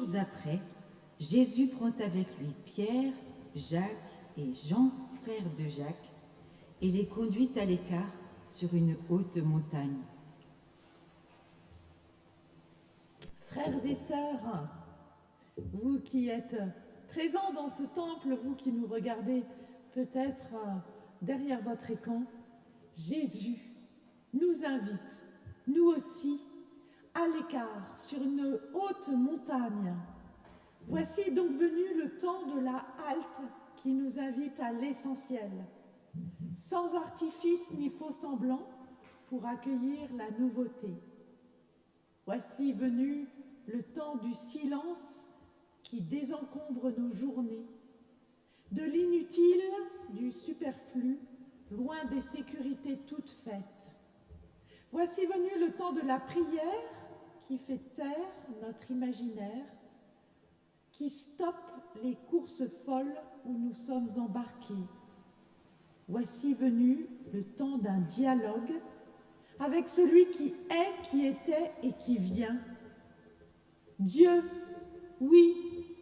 jours après, Jésus prend avec lui Pierre, Jacques et Jean, frère de Jacques, et les conduit à l'écart sur une haute montagne. Frères et sœurs, vous qui êtes présents dans ce temple, vous qui nous regardez peut-être derrière votre écran, Jésus nous invite, nous aussi, à l'écart, sur une haute montagne. Voici donc venu le temps de la halte qui nous invite à l'essentiel, sans artifice ni faux semblant, pour accueillir la nouveauté. Voici venu le temps du silence qui désencombre nos journées, de l'inutile, du superflu, loin des sécurités toutes faites. Voici venu le temps de la prière qui fait taire notre imaginaire, qui stoppe les courses folles où nous sommes embarqués. Voici venu le temps d'un dialogue avec celui qui est, qui était et qui vient. Dieu, oui,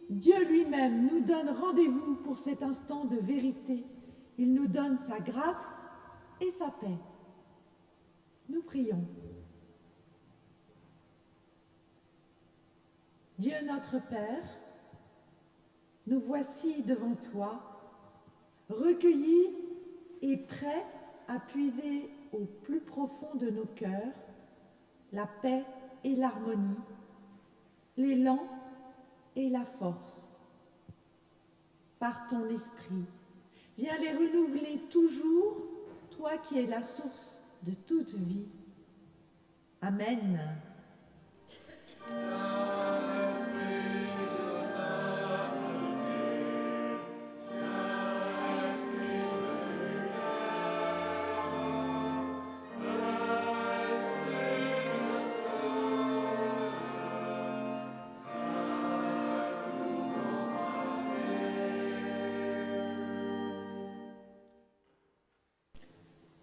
Dieu lui-même nous donne rendez-vous pour cet instant de vérité. Il nous donne sa grâce et sa paix. Nous prions. Dieu notre Père, nous voici devant toi, recueillis et prêts à puiser au plus profond de nos cœurs la paix et l'harmonie, l'élan et la force. Par ton esprit, viens les renouveler toujours, toi qui es la source de toute vie. Amen.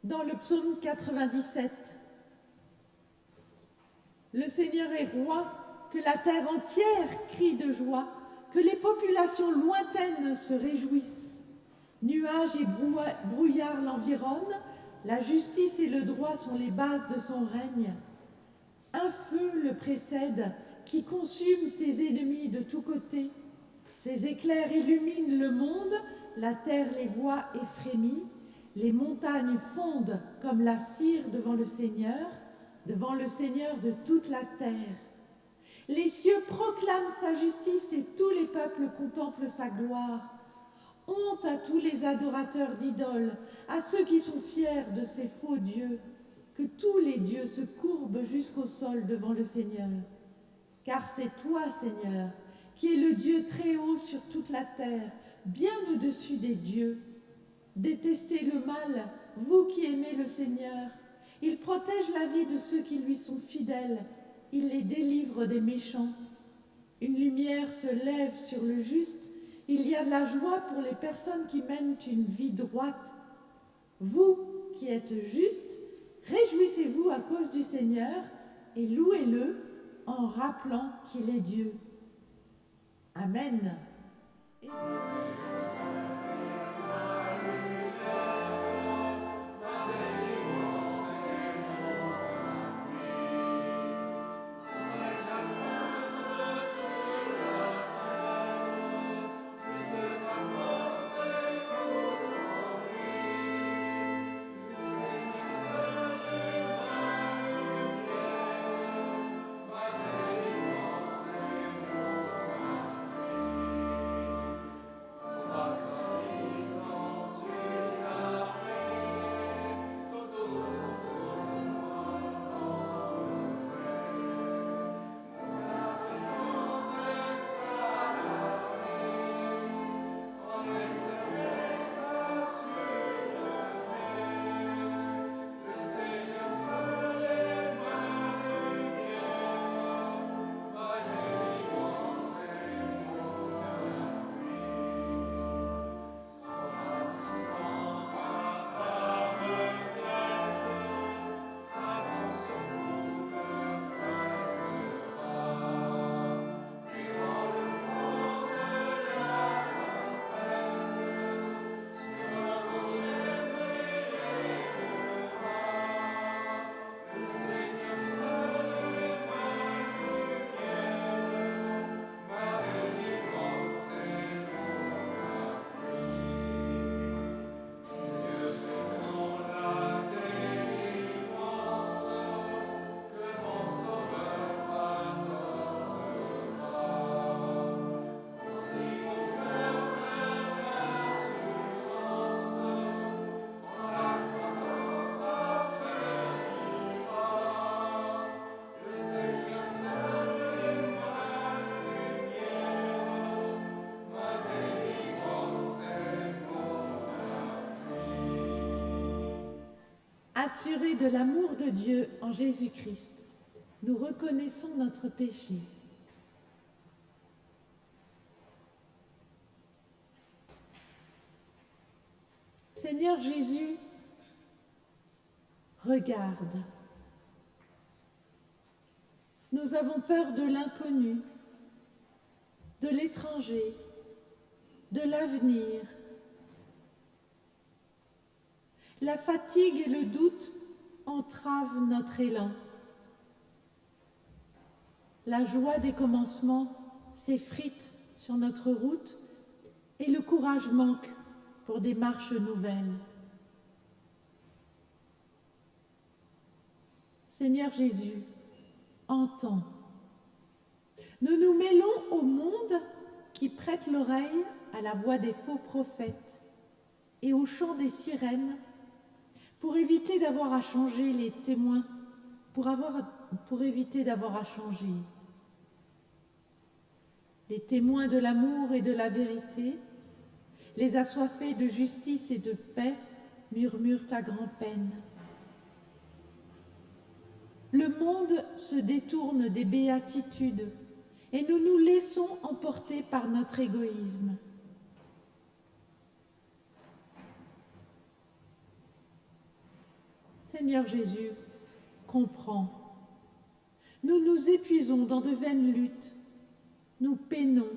Dans le psaume 97, le Seigneur est roi, que la terre entière crie de joie, que les populations lointaines se réjouissent. Nuages et brouillards l'environnent, la justice et le droit sont les bases de son règne. Un feu le précède qui consume ses ennemis de tous côtés. Ses éclairs illuminent le monde, la terre les voit et frémit. Les montagnes fondent comme la cire devant le Seigneur de toute la terre. Les cieux proclament sa justice et tous les peuples contemplent sa gloire. Honte à tous les adorateurs d'idoles, à ceux qui sont fiers de ces faux dieux, que tous les dieux se courbent jusqu'au sol devant le Seigneur. Car c'est toi, Seigneur, qui es le Dieu très haut sur toute la terre, bien au-dessus des dieux. Détestez le mal, vous qui aimez le Seigneur. Il protège la vie de ceux qui lui sont fidèles. Il les délivre des méchants. Une lumière se lève sur le juste. Il y a de la joie pour les personnes qui mènent une vie droite. Vous qui êtes justes, réjouissez-vous à cause du Seigneur et louez-le en rappelant qu'il est Dieu. Amen. Assurés de l'amour de Dieu en Jésus-Christ, nous reconnaissons notre péché. Seigneur Jésus, regarde. Nous avons peur de l'inconnu, de l'étranger, de l'avenir. La fatigue et le doute entravent notre élan. La joie des commencements s'effrite sur notre route et le courage manque pour des marches nouvelles. Seigneur Jésus, entends. Nous nous mêlons au monde qui prête l'oreille à la voix des faux prophètes et au chant des sirènes pour éviter d'avoir à changer les témoins, pour éviter d'avoir à changer. Les témoins de l'amour et de la vérité, les assoiffés de justice et de paix murmurent à grand-peine. Le monde se détourne des béatitudes et nous nous laissons emporter par notre égoïsme. Seigneur Jésus, comprends. Nous nous épuisons dans de vaines luttes. Nous peinons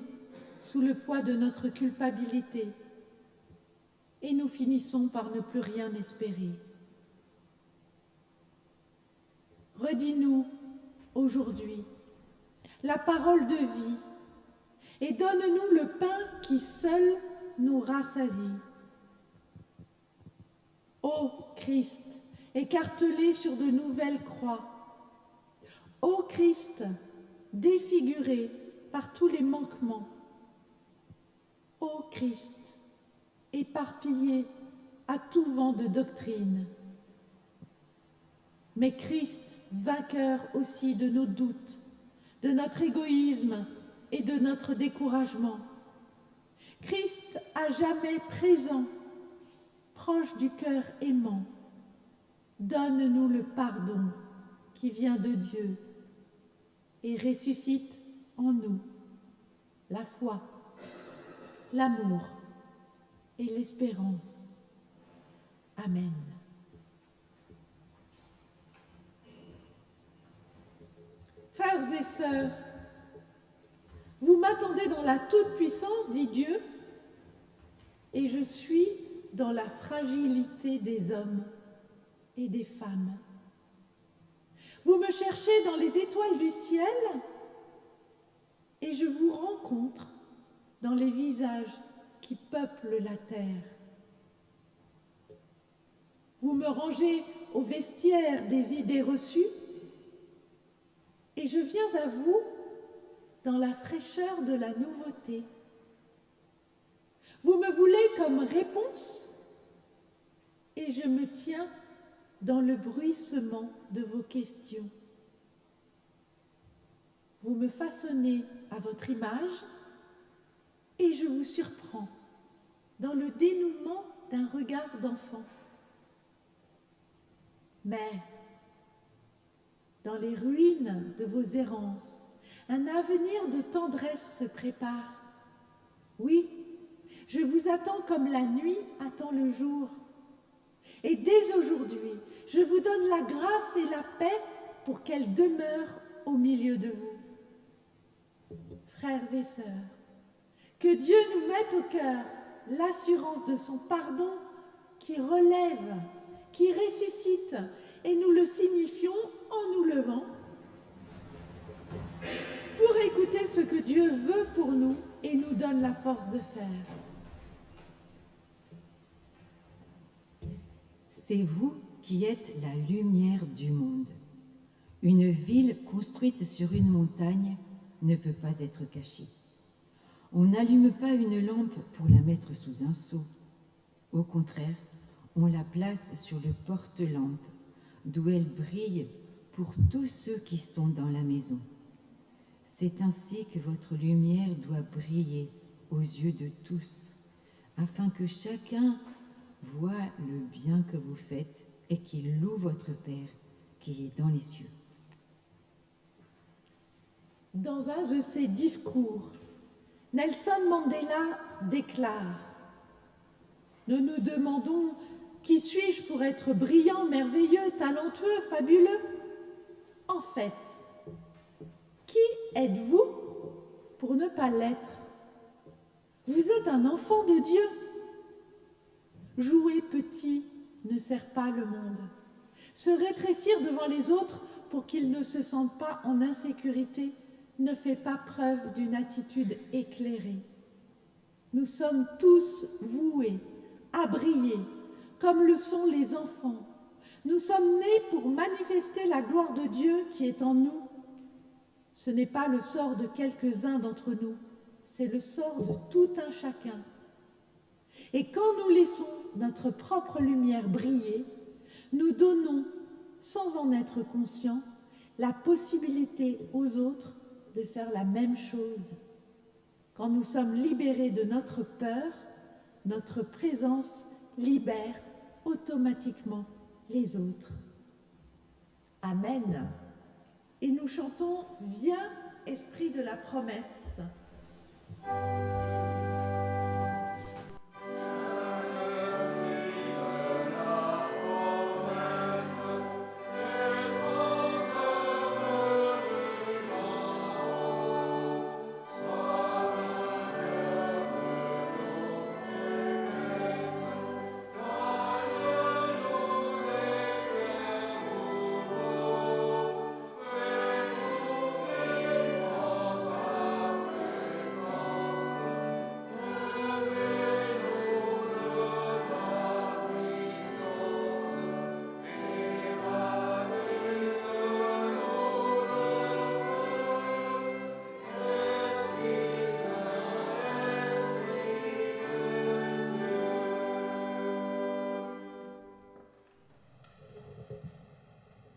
sous le poids de notre culpabilité et nous finissons par ne plus rien espérer. Redis-nous aujourd'hui la parole de vie et donne-nous le pain qui seul nous rassasie. Ô Christ, écartelé sur de nouvelles croix, ô Christ, défiguré par tous les manquements, ô Christ, éparpillé à tout vent de doctrine, mais Christ, vainqueur aussi de nos doutes, de notre égoïsme et de notre découragement. Christ à jamais présent, proche du cœur aimant. Donne-nous le pardon qui vient de Dieu et ressuscite en nous la foi, l'amour et l'espérance. Amen. Frères et sœurs, vous m'attendez dans la toute-puissance, dit Dieu, et je suis dans la fragilité des hommes et des femmes. Vous me cherchez dans les étoiles du ciel et je vous rencontre dans les visages qui peuplent la terre. Vous me rangez au vestiaire des idées reçues et je viens à vous dans la fraîcheur de la nouveauté. Vous me voulez comme réponse et je me tiens dans le bruissement de vos questions. Vous me façonnez à votre image et je vous surprends dans le dénouement d'un regard d'enfant. Mais dans les ruines de vos errances, un avenir de tendresse se prépare. Oui, je vous attends comme la nuit attend le jour. Et dès aujourd'hui, je vous donne la grâce et la paix pour qu'elle demeure au milieu de vous. Frères et sœurs, que Dieu nous mette au cœur l'assurance de son pardon qui relève, qui ressuscite, et nous le signifions en nous levant pour écouter ce que Dieu veut pour nous et nous donne la force de faire. C'est vous qui êtes la lumière du monde. Une ville construite sur une montagne ne peut pas être cachée. On n'allume pas une lampe pour la mettre sous un seau. Au contraire, on la place sur le porte-lampe, d'où elle brille pour tous ceux qui sont dans la maison. C'est ainsi que votre lumière doit briller aux yeux de tous, afin que chacun voit le bien que vous faites et qu'il loue votre Père qui est dans les cieux. Dans un de ses discours, Nelson Mandela déclare « Nous nous demandons qui suis-je pour être brillant, merveilleux, talentueux, fabuleux ? En fait, qui êtes-vous pour ne pas l'être ? Vous êtes un enfant de Dieu. Jouer petit ne sert pas le monde. Se rétrécir devant les autres pour qu'ils ne se sentent pas en insécurité ne fait pas preuve d'une attitude éclairée. Nous sommes tous voués à briller, comme le sont les enfants. Nous sommes nés pour manifester la gloire de Dieu qui est en nous. Ce n'est pas le sort de quelques-uns d'entre nous, c'est le sort de tout un chacun. Et quand nous laissons notre propre lumière briller, nous donnons, sans en être conscients, la possibilité aux autres de faire la même chose. Quand nous sommes libérés de notre peur, notre présence libère automatiquement les autres. Amen. Et nous chantons « Viens, Esprit de la promesse ».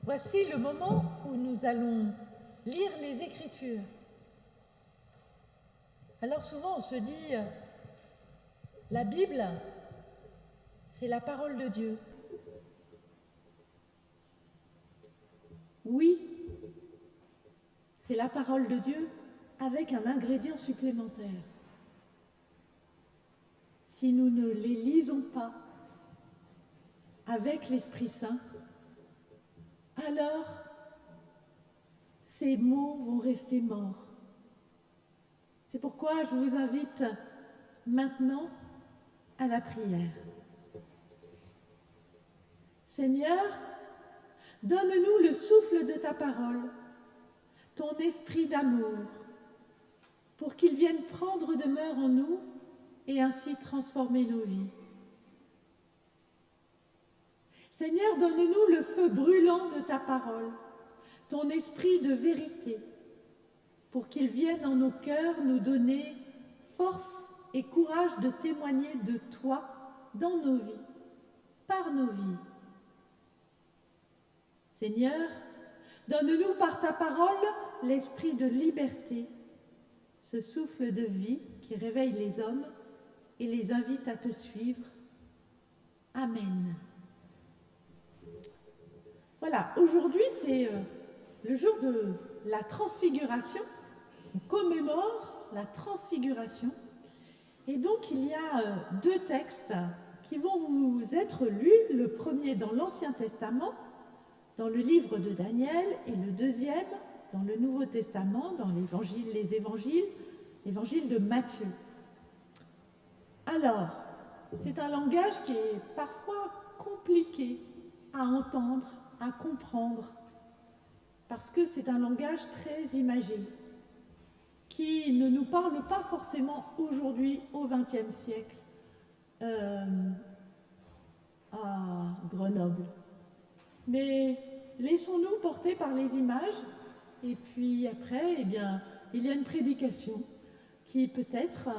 Voici le moment où nous allons lire les Écritures. Alors souvent on se dit, la Bible, c'est la parole de Dieu. Oui, c'est la parole de Dieu avec un ingrédient supplémentaire. Si nous ne les lisons pas avec l'Esprit Saint, alors ces mots vont rester morts. C'est pourquoi je vous invite maintenant à la prière. Seigneur, donne-nous le souffle de ta parole, ton esprit d'amour, pour qu'il vienne prendre demeure en nous et ainsi transformer nos vies. Seigneur, donne-nous le feu brûlant de ta parole, ton esprit de vérité, pour qu'il vienne en nos cœurs nous donner force et courage de témoigner de toi dans nos vies, par nos vies. Seigneur, donne-nous par ta parole l'esprit de liberté, ce souffle de vie qui réveille les hommes et les invite à te suivre. Amen. Voilà, aujourd'hui c'est le jour de la transfiguration. On commémore la transfiguration. Et donc il y a deux textes qui vont vous être lus. Le premier dans l'Ancien Testament, dans le livre de Daniel, et le deuxième dans le Nouveau Testament, dans les évangiles, l'évangile de Matthieu. Alors, c'est un langage qui est parfois compliqué à entendre, à comprendre, parce que c'est un langage très imagé, qui ne nous parle pas forcément aujourd'hui, au XXe siècle, à Grenoble. Mais laissons-nous porter par les images, et puis après, eh bien, il y a une prédication qui peut-être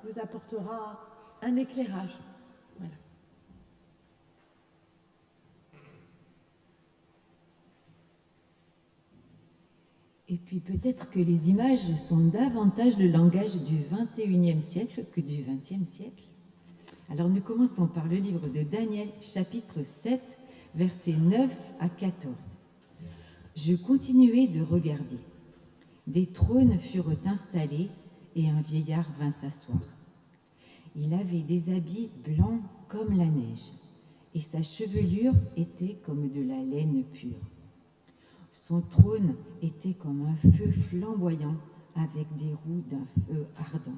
vous apportera un éclairage. Voilà. Et puis peut-être que les images sont davantage le langage du XXIe siècle que du XXe siècle. Alors nous commençons par le livre de Daniel, chapitre 7, versets 9 à 14. Je continuai de regarder. Des trônes furent installés et un vieillard vint s'asseoir. Il avait des habits blancs comme la neige et sa chevelure était comme de la laine pure. Son trône était comme un feu flamboyant avec des roues d'un feu ardent.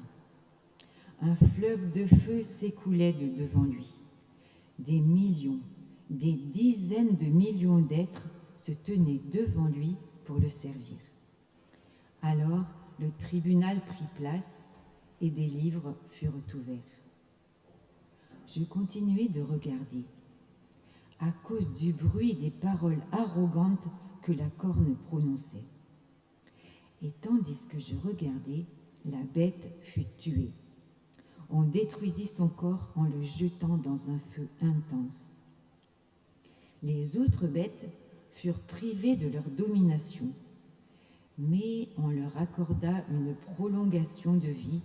Un fleuve de feu s'écoulait de devant lui. Des millions, des dizaines de millions d'êtres se tenaient devant lui pour le servir. Alors le tribunal prit place et des livres furent ouverts. Je continuai de regarder. À cause du bruit des paroles arrogantes que la corne prononçait. Et tandis que je regardais, la bête fut tuée. On détruisit son corps en le jetant dans un feu intense. Les autres bêtes furent privées de leur domination, mais on leur accorda une prolongation de vie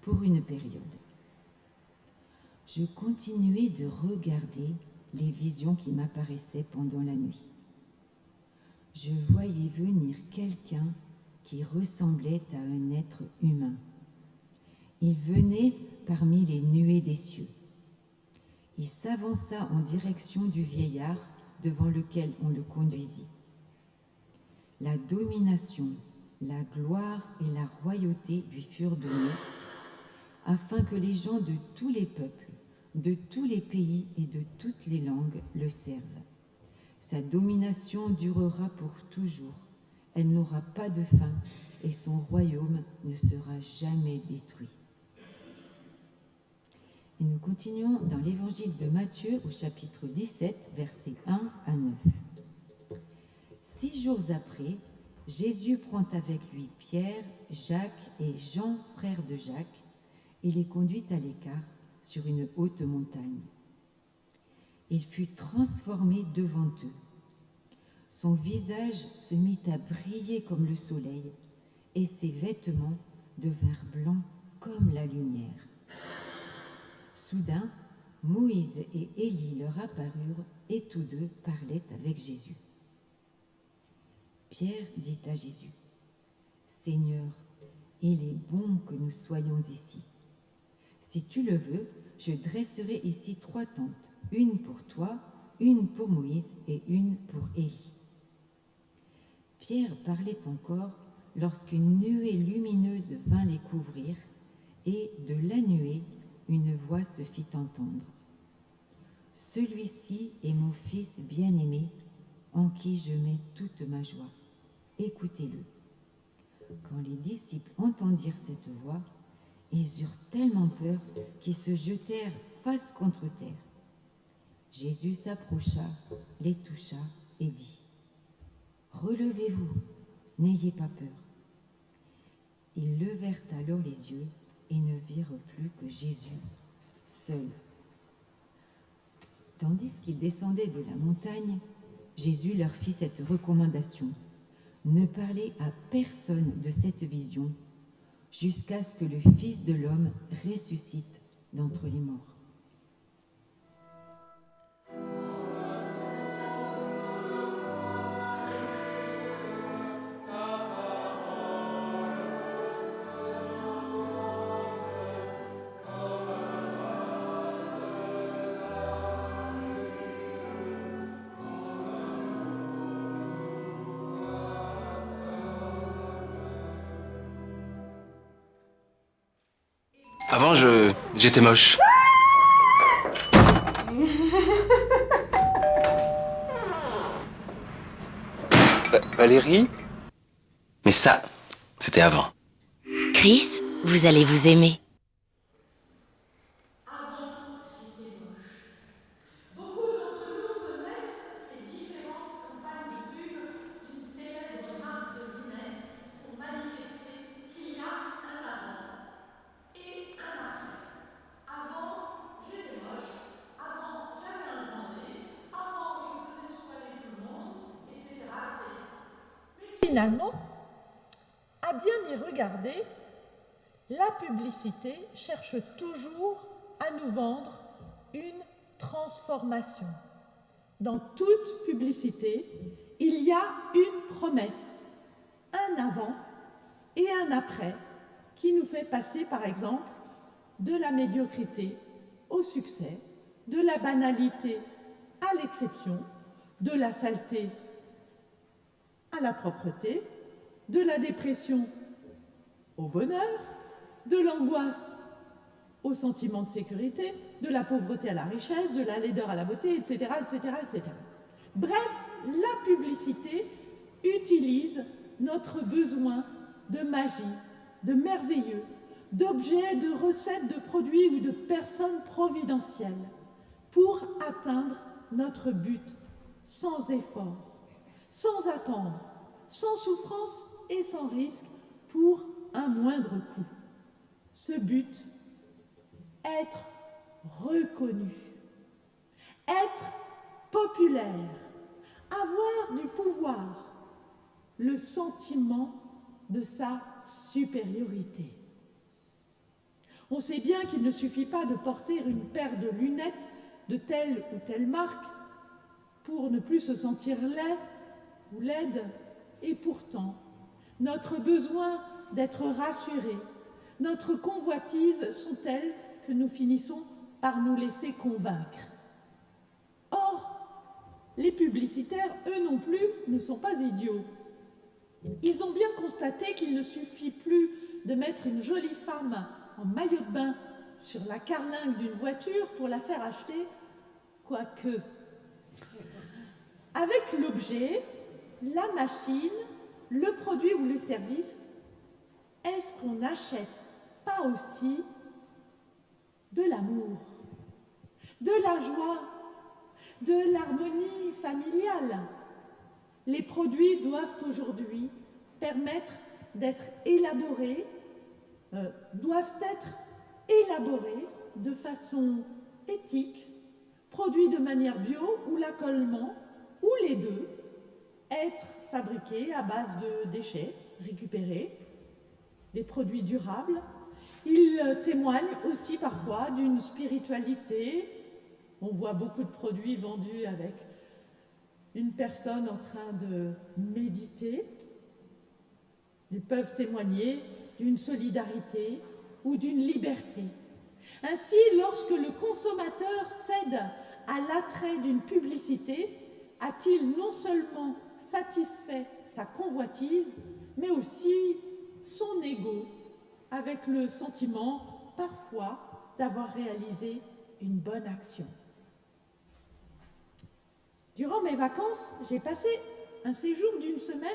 pour une période. Je continuai de regarder les visions qui m'apparaissaient pendant la nuit. Je voyais venir quelqu'un qui ressemblait à un être humain. Il venait parmi les nuées des cieux. Il s'avança en direction du vieillard devant lequel on le conduisit. La domination, la gloire et la royauté lui furent données, afin que les gens de tous les peuples, de tous les pays et de toutes les langues le servent. Sa domination durera pour toujours, elle n'aura pas de fin et son royaume ne sera jamais détruit. Et nous continuons dans l'évangile de Matthieu au chapitre 17, versets 1 à 9. 6 jours après, Jésus prend avec lui Pierre, Jacques et Jean, frère de Jacques, et les conduit à l'écart sur une haute montagne. Il fut transformé devant eux. Son visage se mit à briller comme le soleil, et ses vêtements devinrent blancs comme la lumière. Soudain, Moïse et Élie leur apparurent, et tous deux parlaient avec Jésus. Pierre dit à Jésus, « Seigneur, il est bon que nous soyons ici. Si tu le veux, je dresserai ici 3 tentes, une pour toi, une pour Moïse et une pour Élie. » Pierre parlait encore lorsqu'une nuée lumineuse vint les couvrir, et de la nuée, une voix se fit entendre. « Celui-ci est mon fils bien-aimé, en qui je mets toute ma joie. Écoutez-le. » Quand les disciples entendirent cette voix, ils eurent tellement peur qu'ils se jetèrent face contre terre. Jésus s'approcha, les toucha et dit, « Relevez-vous, n'ayez pas peur. » Ils levèrent alors les yeux et ne virent plus que Jésus seul. Tandis qu'ils descendaient de la montagne, Jésus leur fit cette recommandation. Ne parlez à personne de cette vision jusqu'à ce que le Fils de l'homme ressuscite d'entre les morts. Avant, j'étais moche. Valérie? Mais ça, c'était avant. Chris, vous allez vous aimer. Avant, j'étais moche. Beaucoup d'entre nous connaissent ces différentes campagnes de pub d'une célèbre marque de lunettes pour manifester qu'il y a un avant et un après. Avant, j'étais moche. Avant, j'avais un grand nez. Avant, je faisais soigner tout le monde, etc., etc. Mais finalement, à bien y regarder, la publicité cherche toujours à nous vendre une transformation, Dans toute publicité, il y a une promesse, un avant et un après, qui nous fait passer, par exemple, de la médiocrité au succès, de la banalité à l'exception, de la saleté à la propreté, de la dépression au bonheur, de l'angoisse au sentiment de sécurité, de la pauvreté à la richesse, de la laideur à la beauté, etc., etc., etc. Bref, la publicité utilise notre besoin de magie, de merveilleux, d'objets, de recettes, de produits ou de personnes providentielles pour atteindre notre but sans effort, sans attendre, sans souffrance et sans risque pour un moindre coût. Ce but, être reconnu, être populaire, avoir du pouvoir, le sentiment de sa supériorité. On sait bien qu'il ne suffit pas de porter une paire de lunettes de telle ou telle marque pour ne plus se sentir laid ou laide, et pourtant, notre besoin d'être rassuré, notre convoitise sont telles que nous finissons par nous laisser convaincre. Or, les publicitaires, eux non plus, ne sont pas idiots. Ils ont bien constaté qu'il ne suffit plus de mettre une jolie femme en maillot de bain sur la carlingue d'une voiture pour la faire acheter, quoique. Avec l'objet, la machine, le produit ou le service, est-ce qu'on n'achète pas aussi de l'amour, de la joie, de l'harmonie familiale? Les produits doivent aujourd'hui permettre d'être élaborés, doivent être élaborés de façon éthique, produits de manière bio ou l'accollement, ou les deux, être fabriqués à base de déchets récupérés, des produits durables. Ils témoignent aussi parfois d'une spiritualité. On voit beaucoup de produits vendus avec une personne en train de méditer. Ils peuvent témoigner d'une solidarité ou d'une liberté. Ainsi, lorsque le consommateur cède à l'attrait d'une publicité, a-t-il non seulement satisfait sa convoitise, mais aussi son ego, avec le sentiment, parfois, d'avoir réalisé une bonne action. Durant mes vacances, j'ai passé un séjour d'une semaine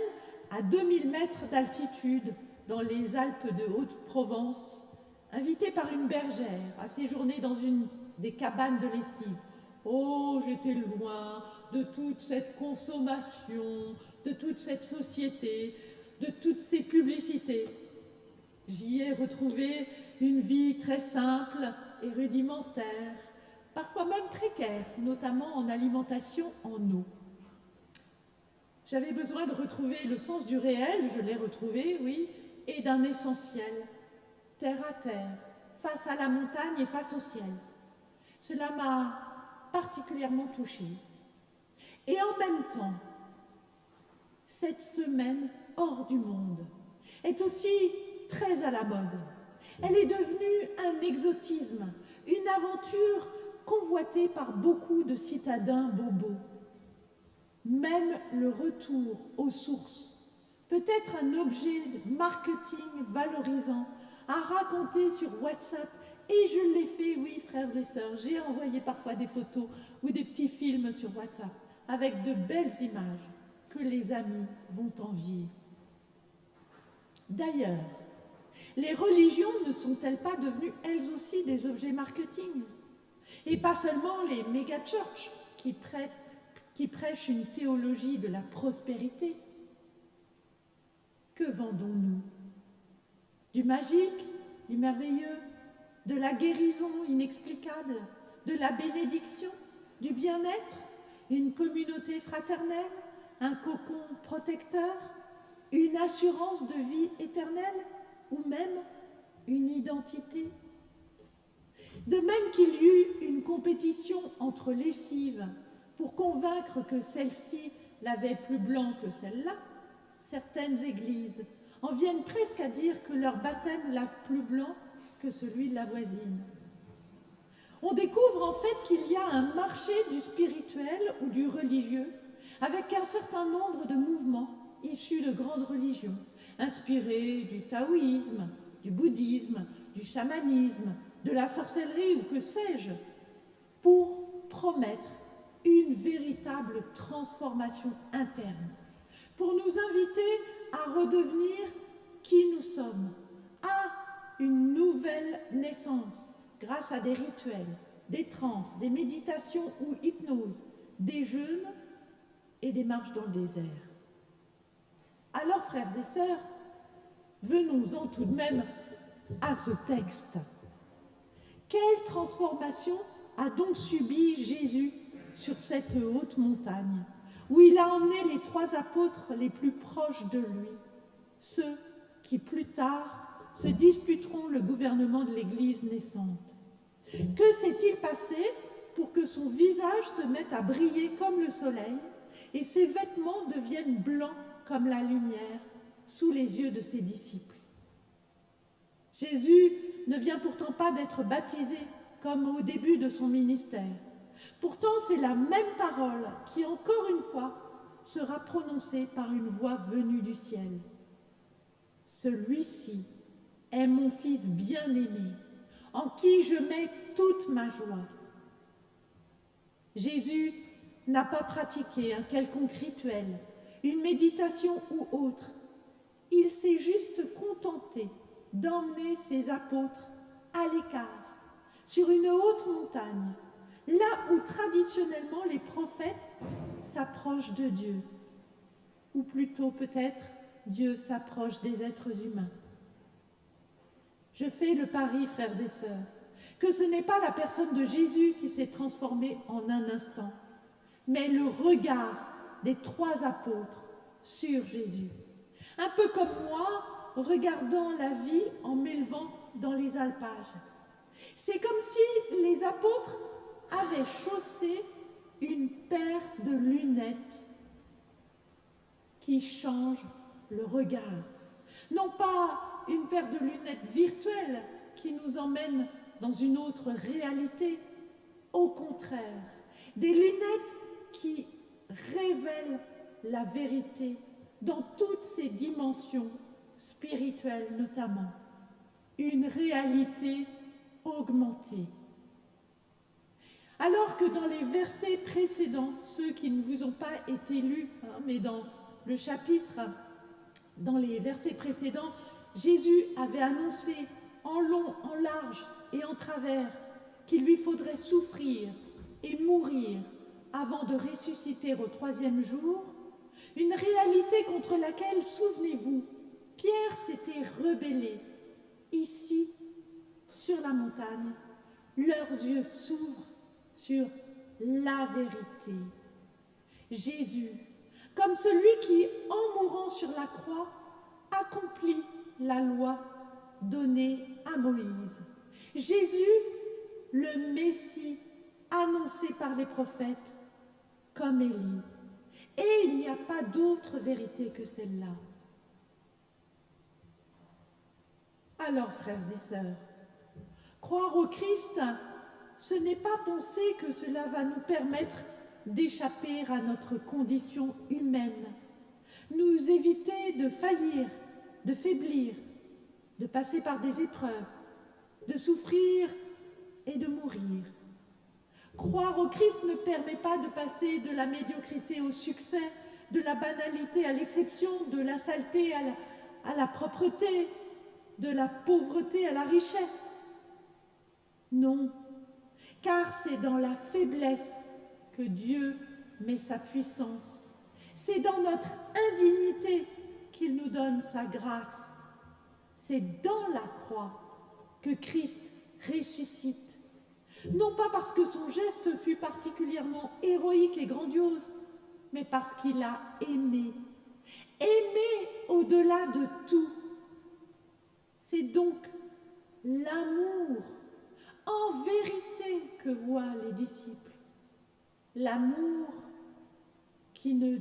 à 2000 mètres d'altitude dans les Alpes de Haute-Provence, invité par une bergère à séjourner dans une des cabanes de l'Estive. Oh, j'étais loin de toute cette consommation, de toute cette société, de toutes ces publicités. J'y ai retrouvé une vie très simple et rudimentaire, parfois même précaire, notamment en alimentation en eau. J'avais besoin de retrouver le sens du réel, je l'ai retrouvé, oui, et d'un essentiel, terre à terre, face à la montagne et face au ciel. Cela m'a particulièrement touchée. Et en même temps, cette semaine hors du monde est aussi très à la mode. Elle est devenue un exotisme, une aventure convoitée par beaucoup de citadins bobos. Même le retour aux sources peut être un objet de marketing valorisant à raconter sur WhatsApp. Et je l'ai fait, oui, frères et sœurs, j'ai envoyé parfois des photos ou des petits films sur WhatsApp avec de belles images que les amis vont envier. D'ailleurs, les religions ne sont-elles pas devenues elles aussi des objets marketing? Et pas seulement les méga-churches qui prêchent une théologie de la prospérité. Que vendons-nous? Du magique, du merveilleux, de la guérison inexplicable, de la bénédiction, du bien-être, une communauté fraternelle, un cocon protecteur, une assurance de vie éternelle ou même une identité. De même qu'il y eut une compétition entre lessives Pour convaincre que celle-ci l'avait plus blanc que celle-là, certaines églises en viennent presque à dire que leur baptême lave plus blanc que celui de la voisine. On découvre en fait qu'il y a un marché du spirituel ou du religieux avec un certain nombre de mouvements issus de grandes religions, inspirés du taoïsme, du bouddhisme, du chamanisme, de la sorcellerie ou que sais-je, pour promettre une véritable transformation interne, pour nous inviter à redevenir qui nous sommes, à une nouvelle naissance, grâce à des rituels, des transes, des méditations ou hypnoses, des jeûnes et des marches dans le désert. Alors, frères et sœurs, venons-en tout de même à ce texte. Quelle transformation a donc subi Jésus sur cette haute montagne, où il a emmené les 3 apôtres les plus proches de lui, ceux qui plus tard se disputeront le gouvernement de l'Église naissante. Que s'est-il passé pour que son visage se mette à briller comme le soleil et ses vêtements deviennent blancs comme la lumière sous les yeux de ses disciples? Jésus ne vient pourtant pas d'être baptisé comme au début de son ministère. Pourtant, c'est la même parole qui, encore une fois, sera prononcée par une voix venue du ciel. Celui-ci est mon Fils bien-aimé, en qui je mets toute ma joie. Jésus n'a pas pratiqué un quelconque rituel, une méditation ou autre. Il s'est juste contenté d'emmener ses apôtres à l'écart, sur une haute montagne, là où traditionnellement les prophètes s'approchent de Dieu, ou plutôt peut-être Dieu s'approche des êtres humains. Je fais le pari, frères et sœurs, que ce n'est pas la personne de Jésus qui s'est transformée en un instant, mais le regard des 3 apôtres sur Jésus. Un peu comme moi, regardant la vie en m'élevant dans les alpages. C'est comme si les apôtres avaient chaussé une paire de lunettes qui changent le regard. Non pas une paire de lunettes virtuelles qui nous emmènent dans une autre réalité. Au contraire, des lunettes qui révèlent la vérité dans toutes ses dimensions spirituelles notamment. Une réalité augmentée. Alors que dans les versets précédents, ceux qui ne vous ont pas été lus, mais dans le chapitre, dans les versets précédents, Jésus avait annoncé en long, en large et en travers qu'il lui faudrait souffrir et mourir avant de ressusciter au 3e jour, une réalité contre laquelle, souvenez-vous, Pierre s'était rebellé. Ici, sur la montagne, leurs yeux s'ouvrent sur la vérité. Jésus, comme celui qui, en mourant sur la croix, accomplit la loi donnée à Moïse. Jésus, le Messie, annoncé par les prophètes, comme Élie. Et il n'y a pas d'autre vérité que celle-là. Alors, frères et sœurs, croire au Christ, ce n'est pas penser que cela va nous permettre d'échapper à notre condition humaine, nous éviter de faillir, de faiblir, de passer par des épreuves, de souffrir et de mourir. Croire au Christ ne permet pas de passer de la médiocrité au succès, de la banalité à l'exception, de la saleté à la propreté, de la pauvreté à la richesse. Non, car c'est dans la faiblesse que Dieu met sa puissance. C'est dans notre indignité qu'il nous donne sa grâce. C'est dans la croix que Christ ressuscite. Non pas parce que son geste fut particulièrement héroïque et grandiose, mais parce qu'il a aimé. Aimé au-delà de tout. C'est donc l'amour en vérité que voient les disciples. L'amour qui ne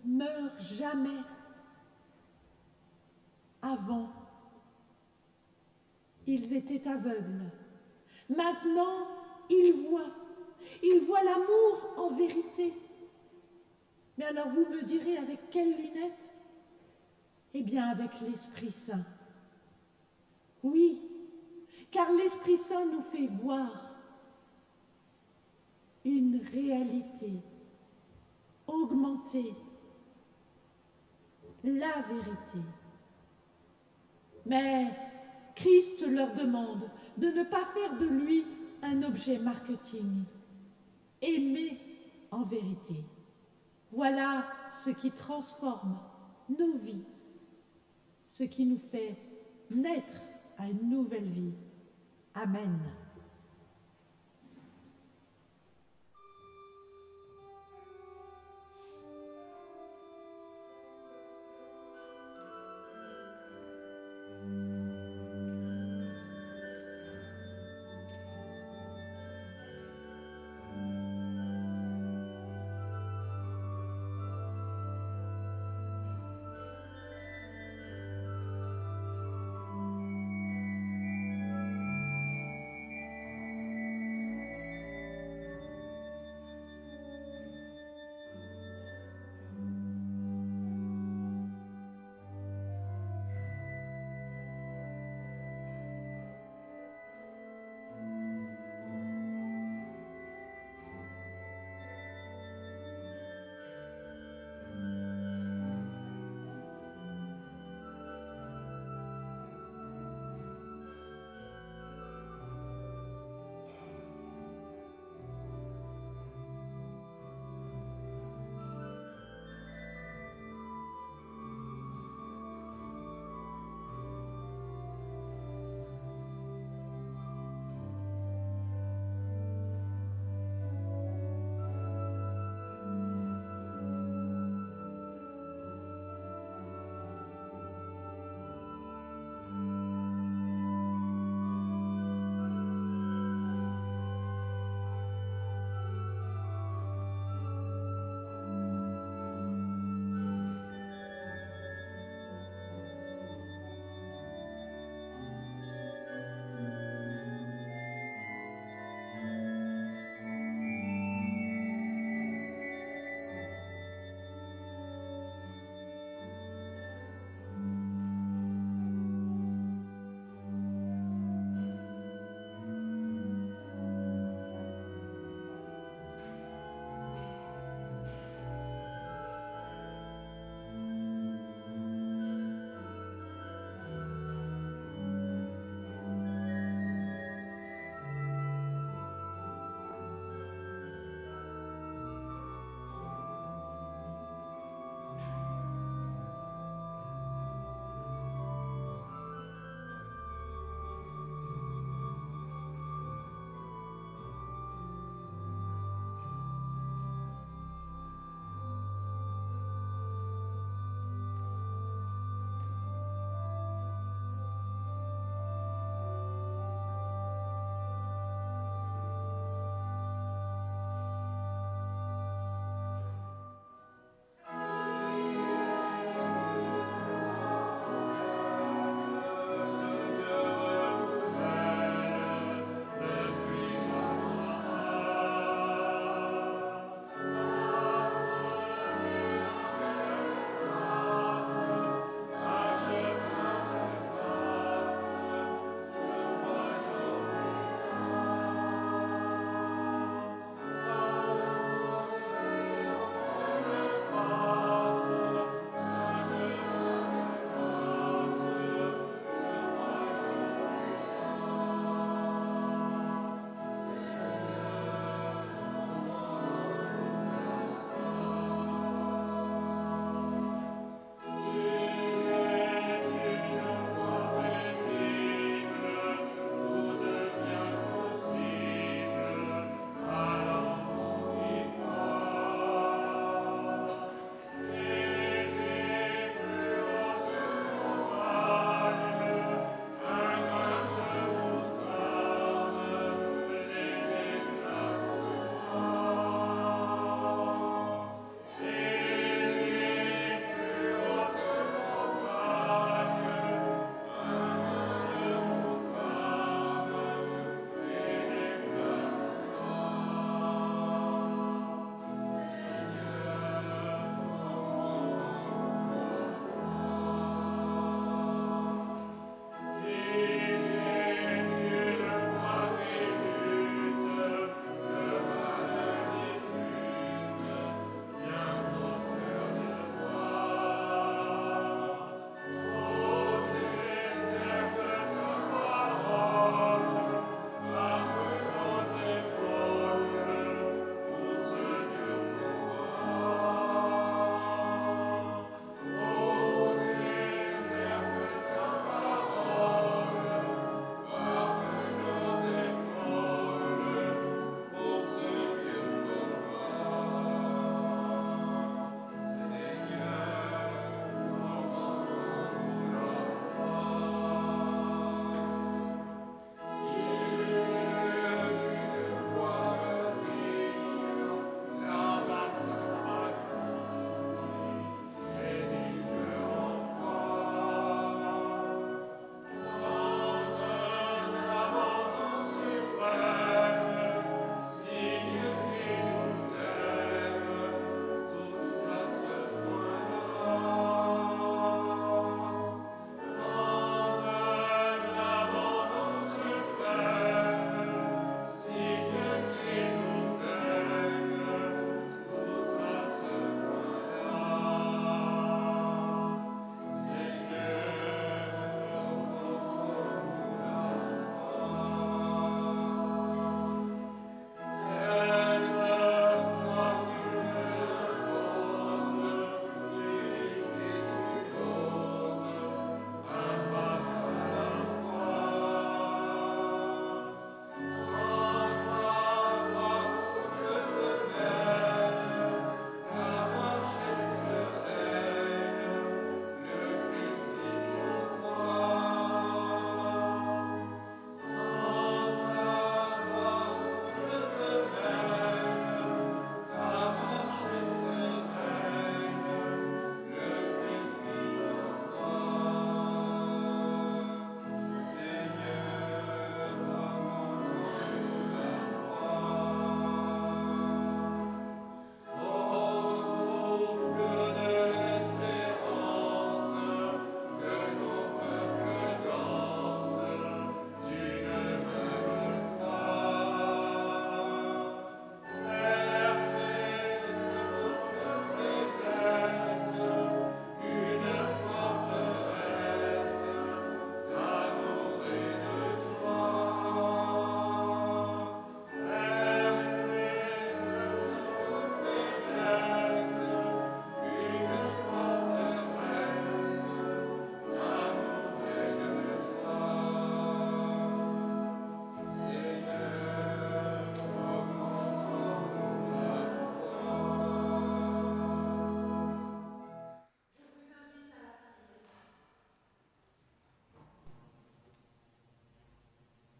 meurt jamais. Avant, ils étaient aveugles. Maintenant, ils voient. Ils voient l'amour en vérité. Mais alors vous me direz avec quelles lunettes? Eh bien avec l'Esprit Saint. Oui, car l'Esprit Saint nous fait voir une réalité augmentée, la vérité. Mais Christ leur demande de ne pas faire de lui un objet marketing. Aimer en vérité. Voilà ce qui transforme nos vies, ce qui nous fait naître à une nouvelle vie. Amen.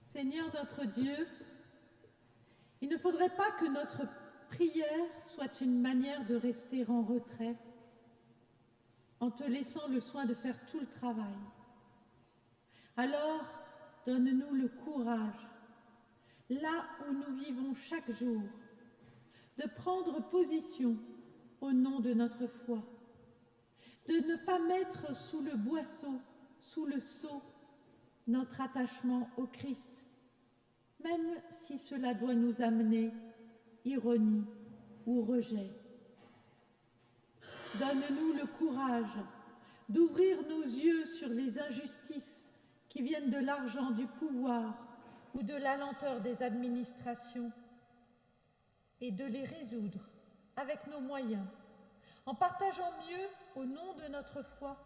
Seigneur notre Dieu, il ne faudrait pas que notre prière soit une manière de rester en retrait, en te laissant le soin de faire tout le travail. Alors, donne-nous le courage, là où nous vivons chaque jour, de prendre position au nom de notre foi, de ne pas mettre sous le boisseau, sous le sceau, notre attachement au Christ, même si cela doit nous amener ironie ou rejet. Donne-nous le courage d'ouvrir nos yeux sur les injustices qui viennent de l'argent, du pouvoir ou de la lenteur des administrations et de les résoudre avec nos moyens, en partageant mieux au nom de notre foi,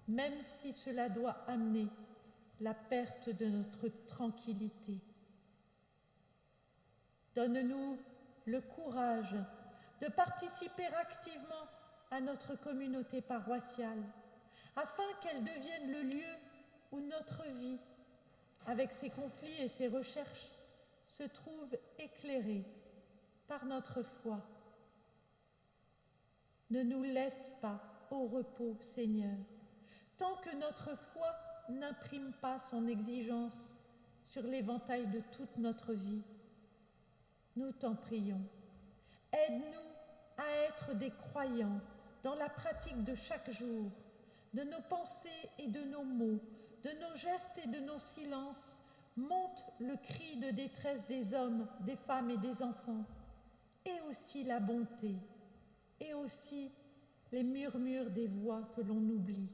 même si cela doit amener la perte de notre tranquillité. Donne-nous le courage de participer activement à notre communauté paroissiale, afin qu'elle devienne le lieu où notre vie, avec ses conflits et ses recherches, se trouve éclairée par notre foi. Ne nous laisse pas au repos, Seigneur, tant que notre foi n'imprime pas son exigence sur l'éventail de toute notre vie. Nous t'en prions. Aide-nous à être des croyants dans la pratique de chaque jour, de nos pensées et de nos mots, de nos gestes et de nos silences. Monte le cri de détresse des hommes, des femmes et des enfants, et aussi la bonté, et aussi les murmures des voix que l'on oublie.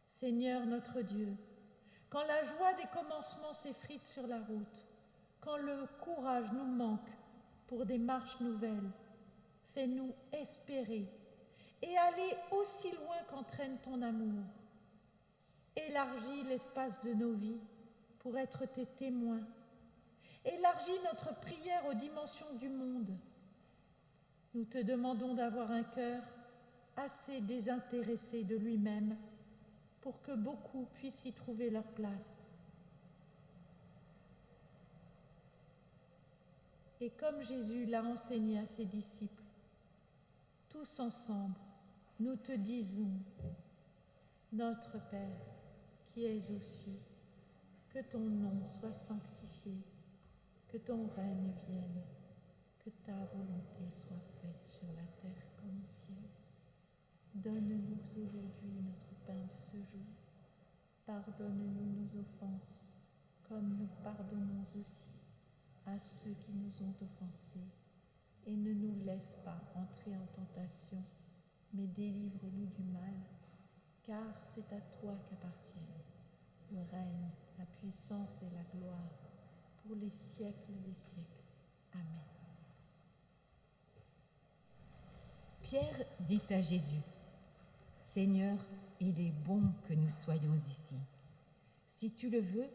Seigneur notre Dieu, quand la joie des commencements s'effrite sur la route, quand le courage nous manque pour des marches nouvelles, fais-nous espérer et aller aussi loin qu'entraîne ton amour. Élargis l'espace de nos vies pour être tes témoins. Élargis notre prière aux dimensions du monde. Nous te demandons d'avoir un cœur assez désintéressé de lui-même pour que beaucoup puissent y trouver leur place. Et comme Jésus l'a enseigné à ses disciples, tous ensemble, nous te disons, notre Père, qui es aux cieux, que ton nom soit sanctifié, que ton règne vienne, que ta volonté soit faite sur la terre comme au ciel. Donne-nous aujourd'hui notre pain de ce jour. Pardonne-nous nos offenses, comme nous pardonnons aussi à ceux qui nous ont offensés. Et ne nous laisse pas entrer en tentation, mais délivre-nous du mal, car c'est à toi qu'appartiennent le règne, la puissance et la gloire, pour les siècles des siècles. Amen. Pierre dit à Jésus, « Seigneur, il est bon que nous soyons ici. Si tu le veux,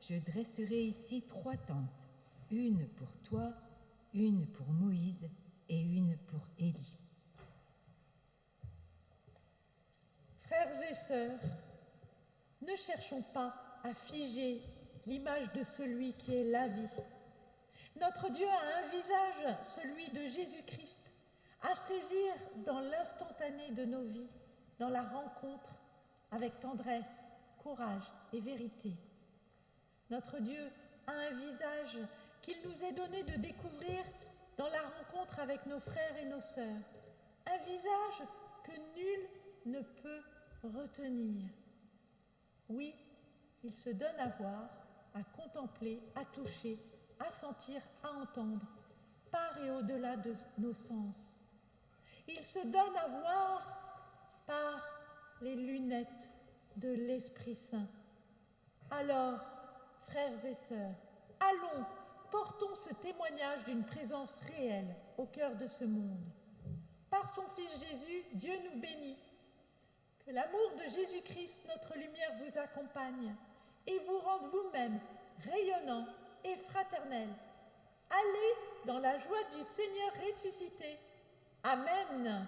je dresserai ici 3 tentes, une pour toi, une pour Moïse et une pour Élie. » Frères et sœurs, ne cherchons pas à figer l'image de celui qui est la vie. Notre Dieu a un visage, celui de Jésus-Christ, à saisir dans l'instantané de nos vies, dans la rencontre avec tendresse, courage et vérité. Notre Dieu a un visage qu'il nous est donné de découvrir dans la rencontre avec nos frères et nos sœurs, un visage que nul ne peut retenir. Oui, il se donne à voir, à contempler, à toucher, à sentir, à entendre, par et au-delà de nos sens. Il se donne à voir par les lunettes de l'Esprit Saint. Alors, frères et sœurs, allons, portons ce témoignage d'une présence réelle au cœur de ce monde. Par son Fils Jésus, Dieu nous bénit. Que l'amour de Jésus-Christ, notre lumière, vous accompagne et vous rende vous-même rayonnant et fraternel. Allez dans la joie du Seigneur ressuscité. Amen.